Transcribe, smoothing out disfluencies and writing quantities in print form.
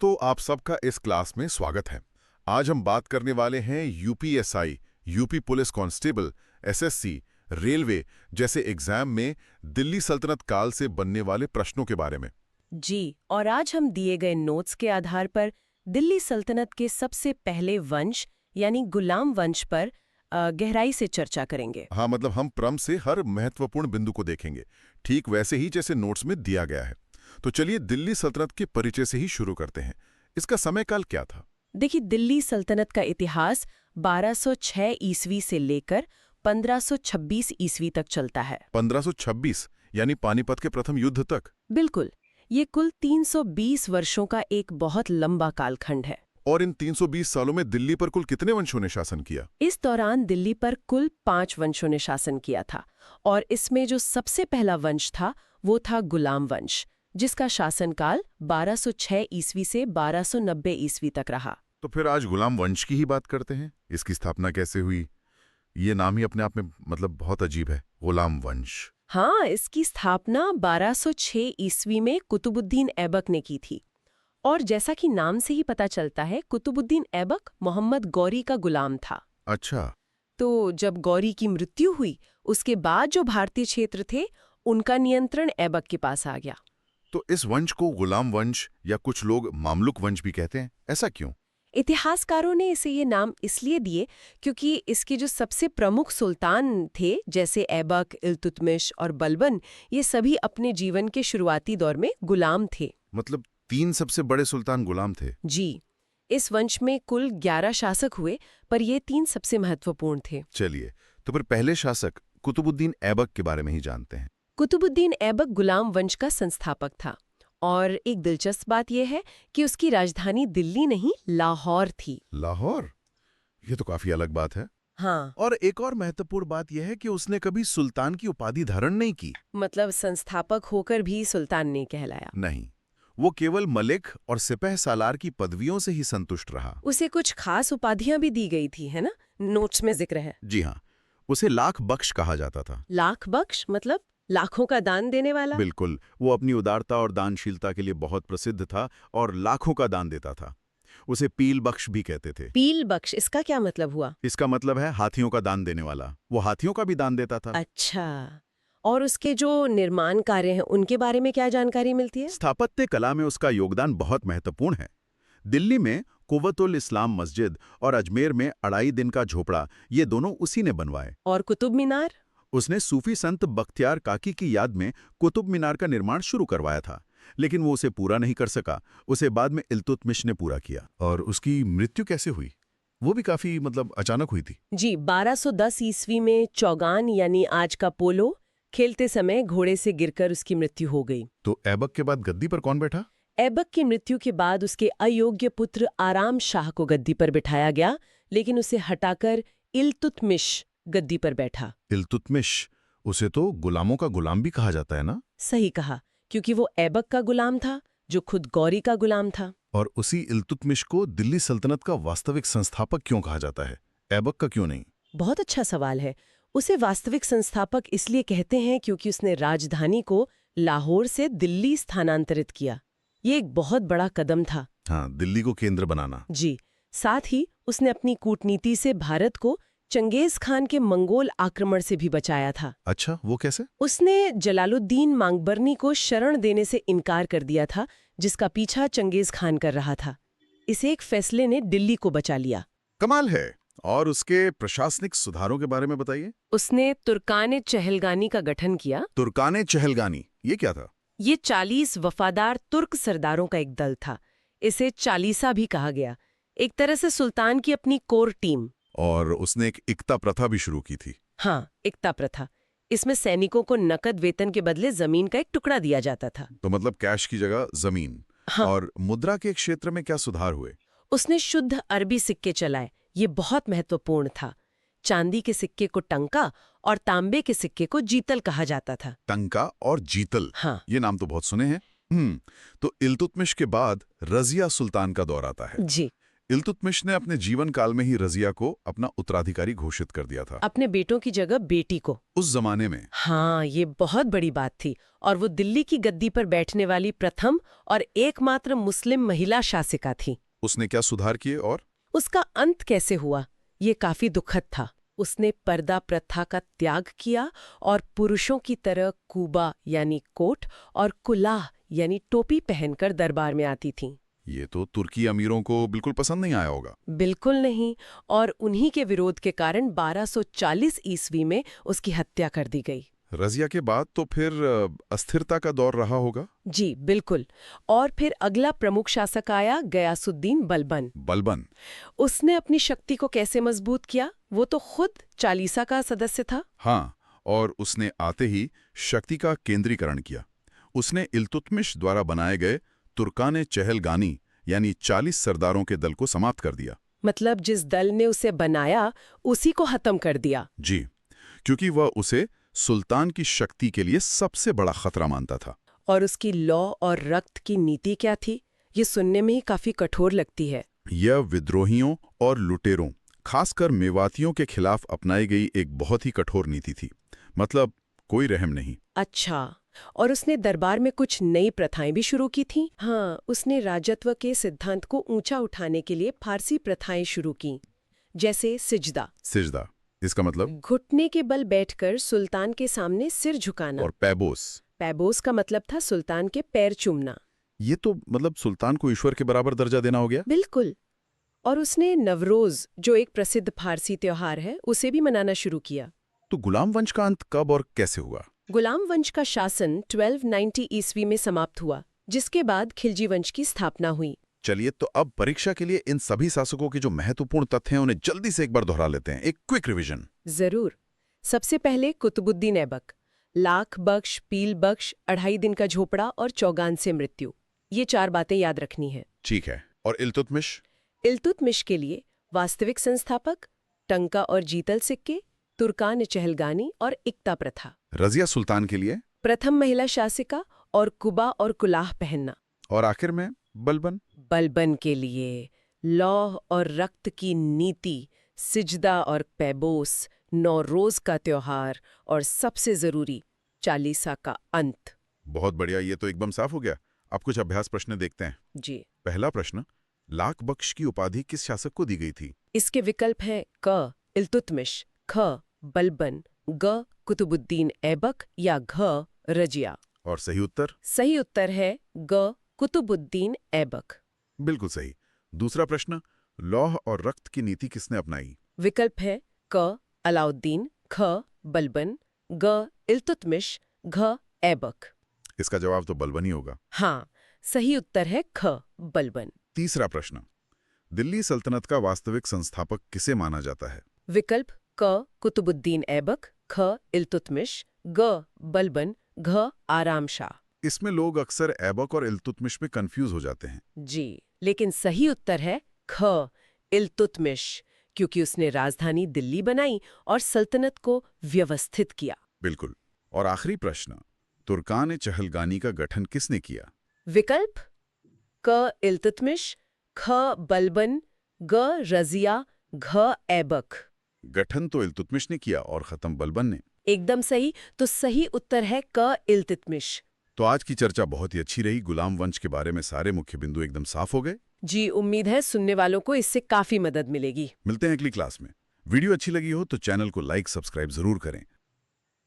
तो आप सबका इस क्लास में स्वागत है। आज हम बात करने वाले हैं UPSI, UP police constable, SSC, railway जैसे एग्जाम में दिल्ली सल्तनत काल से बनने वाले प्रश्नों के बारे में। जी, और आज हम दिए गए नोट्स के आधार पर दिल्ली सल्तनत के सबसे पहले वंश यानी गुलाम वंश पर गहराई से चर्चा करेंगे। हाँ, मतलब हम क्रम से हर महत्वपूर्ण बिंदु को देखेंगे, ठीक वैसे ही जैसे नोट्स में दिया गया है। तो चलिए दिल्ली सल्तनत के परिचय से ही शुरू करते हैं। इसका समयकाल क्या था? देखिए, दिल्ली सल्तनत का इतिहास 1206 ईस्वी से लेकर 1526 ईस्वी तक चलता है। 1526 यानी पानीपत के प्रथम युद्ध तक। बिल्कुल, ये कुल 320 वर्षों का एक बहुत लंबा कालखंड है। और इन 320 सालों में दिल्ली पर कुल कितने वंशों ने शासन किया? इस दौरान दिल्ली पर कुल 5 वंशों ने शासन किया था, और इसमें जो सबसे पहला वंश था वो था गुलाम वंश, जिसका शासनकाल 1206 ईस्वी से 1290 ईस्वी तक रहा। तो फिर आज गुलाम वंश की ही बात करते हैं। इसकी स्थापना कैसे हुई? ये नाम ही अपने आप में मतलब बहुत अजीब है, गुलाम वंश। हाँ, इसकी स्थापना 1206 ईस्वी में कुतुबुद्दीन ऐबक ने की थी। और जैसा कि नाम से ही पता चलता है, कुतुबुद्दीन ऐबक मोहम्मद गौरी का गुलाम था। अच्छा। तो जब गौरी की मृत्यु हुई, उसके बाद जो भारतीय क्षेत्र थे उनका नियंत्रण ऐबक के पास आ गया। तो इस वंश को गुलाम वंश या कुछ लोग मामलुक वंश भी कहते हैं, ऐसा क्यों? इतिहासकारों ने इसे ये नाम इसलिए दिए क्योंकि इसके जो सबसे प्रमुख सुल्तान थे, जैसे ऐबक, इल्तुतमिश और बलबन, ये सभी अपने जीवन के शुरुआती दौर में गुलाम थे। मतलब 3 सबसे बड़े सुल्तान गुलाम थे? जी, इस वंश में कुल 11 शासक हुए, पर ये 3 सबसे महत्वपूर्ण थे। चलिए, तो फिर पहले शासक कुतुबुद्दीन ऐबक के बारे में ही जानते हैं। कुतुबुद्दीन ऐबक गुलाम वंश का संस्थापक था, और एक दिलचस्प बात यह है कि उसकी राजधानी दिल्ली नहीं, लाहौर थी। लाहौर? ये तो काफी अलग बात है। हाँ, और एक और महत्वपूर्ण बात यह है कि उसने कभी सुल्तान की उपाधि धारण नहीं की। मतलब संस्थापक होकर भी सुल्तान ने कहलाया। नहीं, वो केवल मलिक और सिपह सालार की पदवियों से ही संतुष्ट रहा। उसे कुछ खास उपाधियां भी दी गई थी, है ना? नोट्स में जिक्र है। जी हाँ, उसे लाख बख्श कहा जाता था। लाख बख्श मतलब लाखों का दान देने वाला? बिल्कुल, वो अपनी उदारता और दानशीलता के लिए बहुत प्रसिद्ध था और लाखों का दान देता था। उसे पील बख्श भी कहते थे। पील बख्श, इसका क्या मतलब हुआ? इसका मतलब है हाथियों का दान देने वाला। वो हाथियों का भी दान देता था। अच्छा, और उसके जो निर्माण कार्य हैं उनके बारे में क्या जानकारी मिलती है? स्थापत्य कला में उसका योगदान बहुत महत्वपूर्ण है। दिल्ली में कुव्वतुल इस्लाम मस्जिद और अजमेर में अढ़ाई दिन का झोपड़ा, ये दोनों उसी ने बनवाए। और कुतुब मीनार? उसने सूफी संत बख्तियार काकी की याद में कुतुब मीनार का निर्माण शुरू करवाया था, लेकिन वो उसे पूरा नहीं कर सका। उसे बाद में इल्तुतमिश ने पूरा किया। और उसकी मृत्यु कैसे हुई? वो भी काफी अचानक हुई थी। जी, 1210 ईस्वी में चौगान यानी आज का पोलो खेलते समय घोड़े से गिरकर उसकी मृत्यु हो गई। तो ऐबक के बाद गद्दी पर कौन बैठा? ऐबक की मृत्यु के बाद उसके अयोग्य पुत्र आराम शाह को गद्दी पर बिठाया गया, लेकिन उसे हटाकर इल्तुतमिश गद्दी पर बैठा। इल्तुतमिश, उसे तो गुलामों का गुलाम भी कहा जाता है ना? सही कहा, क्योंकि वो ऐबक का गुलाम था जो खुद गौरी का गुलाम था। और उसी इल्तुतमिश को दिल्ली सल्तनत का वास्तविक संस्थापक क्यों कहा जाता है, ऐबक का क्यों नहीं? बहुत अच्छा सवाल है। उसे वास्तविक संस्थापक इसलिए कहते हैं क्योंकि उसने राजधानी को लाहौर से दिल्ली स्थानांतरित किया। ये एक बहुत बड़ा कदम था। हाँ, दिल्ली को केंद्र बनाना। जी, साथ ही उसने अपनी कूटनीति से भारत को चंगेज खान के मंगोल आक्रमण से भी बचाया था। अच्छा, वो कैसे? उसने जलालुद्दीन मांगबरनी को शरण देने से इनकार कर दिया था, जिसका पीछा चंगेज खान कर रहा था। इस एक फैसले ने दिल्ली को बचा लिया। कमाल है। और उसके प्रशासनिक सुधारों के बारे में बताइए। उसने तुर्कान चहलगानी का गठन किया। तुर्कान चहलगानी, ये क्या था? ये 40 वफादार तुर्क सरदारों का एक दल था। इसे चालीसा भी कहा गया, एक तरह से सुल्तान की अपनी कोर टीम। और उसने एक इक्ता प्रथा भी शुरू की थी। हाँ, इक्ता प्रथा। इसमें सैनिकों को नकद वेतन के बदले जमीन का एक टुकड़ा दिया जाता था। तो मतलब कैश की जगह जमीन। हाँ। और मुद्रा के क्षेत्र में क्या सुधार हुए? उसने शुद्ध अरबी सिक्के चलाए, ये बहुत महत्वपूर्ण था। चांदी के सिक्के को टंका और तांबे के सिक्के को जीतल कहा जाता था। टंका और जीतल, हाँ। ये नाम तो बहुत सुने हैं। तो इल्तुतमिश के बाद रजिया सुल्तान का दौर आता है। जी, इल्तुतमिश ने अपने जीवन काल में ही रजिया को अपना उत्तराधिकारी घोषित कर दिया था। अपने बेटों की जगह बेटी को। उस जमाने में हाँ, ये बहुत बड़ी बात थी और वो दिल्ली की गद्दी पर बैठने वाली प्रथम और एकमात्र मुस्लिम महिला शासिका थी। उसने क्या सुधार किए और उसका अंत कैसे हुआ, ये काफी दुखद था। उसने पर्दा प्रथा का त्याग किया और पुरुषों की तरह कुबा यानी कोट और कुलाह यानी टोपी पहनकर दरबार में आती थीं। ये तो तुर्की अमीरों को बिल्कुल पसंद नहीं आया होगा। बिल्कुल नहीं, और उन्हीं के विरोध के कारण 1240 ईस्वी में उसकी हत्या कर दी गई। रजिया के बाद तो फिर अस्थिरता का दौर रहा होगा। जी बिल्कुल। और फिर अगला प्रमुख शासक आया गयासुद्दीन बलबन। बलबन उसने अपनी शक्ति को कैसे मजबूत किया? वो तो खुद चालीसा का सदस्य था। हाँ, और उसने आते ही शक्ति का केंद्रीकरण किया। उसने इल्तुतमिश द्वारा बनाए गए तुर्कान चहलगानी यानी 40 सरदारों के दल को समाप्त कर दिया। मतलब जिस दल ने उसे बनाया उसी को खत्म कर दिया। जी, क्योंकि वह उसे सुल्तान की शक्ति के लिए सबसे बड़ा खतरा मानता था। और उसकी लौ और रक्त की नीति क्या थी? ये सुनने में ही काफी कठोर लगती है। यह विद्रोहियों और लुटेरों, खासकर मेवातियों के खिलाफ अपनाई गई एक बहुत ही कठोर नीति थी। मतलब कोई रहम नहीं। अच्छा, और उसने दरबार में कुछ नई प्रथाएं भी शुरू की थीं। हाँ, उसने राजत्व के सिद्धांत को ऊंचा उठाने के लिए फारसी प्रथाएं शुरू की, जैसे सिजदा। सिजदा, इसका मतलब? घुटने के बल बैठकर सुल्तान के सामने सिर झुकाना। और पैबोस? पैबोस का मतलब था सुल्तान के पैर चूमना। ये तो मतलब सुल्तान को ईश्वर के बराबर दर्जा देना हो गया। बिल्कुल। और उसने नवरोज, जो एक प्रसिद्ध फारसी त्योहार है, उसे भी मनाना शुरू किया। तो गुलाम वंश का अंत कब और कैसे हुआ? गुलाम वंश का शासन 1290 ईस्वी में समाप्त हुआ, जिसके बाद खिलजी वंश की स्थापना हुई। चलिए, तो अब परीक्षा के लिए इन सभी शासकों के जो महत्वपूर्ण तथ्य हैं उन्हें जल्दी से एक बार दोहरा लेते हैं। एक क्विक रिवीजन। जरूर। सबसे पहले कुतुबुद्दीन ऐबक, लाख बख्श, पील बख्श, 2.5 दिन का झोपड़ा और चौगान से मृत्यु। ये 4 बातें याद रखनी है। ठीक है। और इल्तुतमिश? इल्तुतमिश के लिए वास्तविक संस्थापक, टंका और जीतल सिक्के, तुर्कान चहलगानी और इक्ता प्रथा। रजिया सुल्तान के लिए? प्रथम महिला शासिका और कुबा और कुलाह पहनना। और आखिर में बलबन? बलबन के लिए लौह और रक्त की नीति, सिजदा और पैबोस, नौरोज का त्योहार और सबसे जरूरी चालीसा का अंत। बहुत बढ़िया, ये तो एकदम साफ हो गया। अब कुछ अभ्यास प्रश्न देखते हैं। जी। पहला प्रश्न, लाख बख्श की उपाधि किस शासक को दी गई थी? इसके विकल्प हैं क इल्तुतमिश, ख बलबन, ग कुतुबुद्दीन ऐबक या घ रजिया। और सही उत्तर? सही उत्तर है ग कुतुबुद्दीन ऐबक। बिल्कुल सही। दूसरा प्रश्न, लौह और रक्त की नीति किसने अपनाई? विकल्प है क अलाउद्दीन, ख बलबन, ग इल्तुतमिश, घ ऐबक। इसका जवाब तो बलबन ही होगा। हाँ, सही उत्तर है ख बलबन। तीसरा प्रश्न, दिल्ली सल्तनत का वास्तविक संस्थापक किसे माना जाता है? विकल्प क कुतुबुद्दीन ऐबक, ख इल्तुतमिश, ग बलबन, घ आराम शाह। इसमें लोग अक्सर ऐबक और इल्तुतमिश में कंफ्यूज हो जाते हैं। जी, लेकिन सही उत्तर है ख इल्तुतमिश, क्योंकि उसने राजधानी दिल्ली बनाई और सल्तनत को व्यवस्थित किया। बिल्कुल। और आखिरी प्रश्न, तुर्कान चहलगानी का गठन किसने किया? विकल्प क इल्तुतमिश, ख बलबन, ग रजिया, घ ऐबक। गठन तो इल्तुतमिश ने किया और खत्म बलबन ने। एकदम सही। तो सही उत्तर है क इल्तुतमिश। तो आज की चर्चा बहुत ही अच्छी रही। गुलाम वंश के बारे में सारे मुख्य बिंदु एकदम साफ हो गए। जी, उम्मीद है सुनने वालों को इससे काफी मदद मिलेगी। मिलते हैं अगली क्लास में। वीडियो अच्छी लगी हो तो चैनल को लाइक सब्सक्राइब जरूर करें